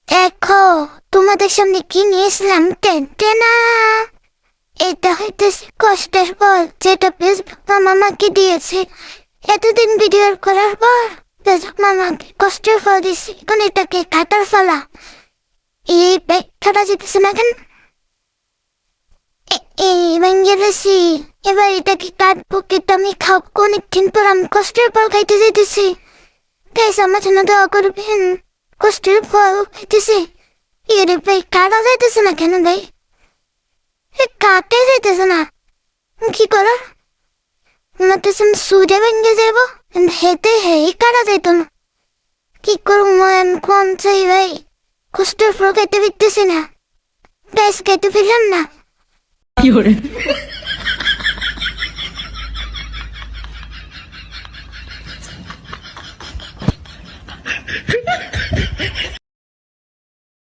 দেখো, তোমাদের সামনে কি নিয়ে এসলাম। টেনটেনা। এটা হইতেছে কষ্টের ফল, যেটা ফেসবুক মামা আমাকে দিয়েছে। এতদিন ভিডিও করার পর ফেসবুক মামা আমাকে কষ্টের ফল দিয়েছে, এখন এটাকে কাটার ফলা। এই ব্যাখ্যাটা যেতেছে না কেন? এই ভেঙে গেছি। এবার এটাকে কাটবো, কেটে আমি খাবো। অনেকদিন পর আমি কষ্টের ফল খাইতে যেতেছি। গাইস, আমার জন্য দোয়া করবেন। কষ্টের ফল খাইতেছি। এরে ভাই, কাটা যাইতেছে না কেন ভাই? কাটে যাইতেছে না, কি করো? আমার তো সুজে ভেঙে যাবো, হেঁটে হেই কাটা যাইতো না। কি করবো আমি, কোন চাই ভাই? কষ্টের ফল খাইতে পারতেছি না। গাইস, খাইতে ফেললাম না।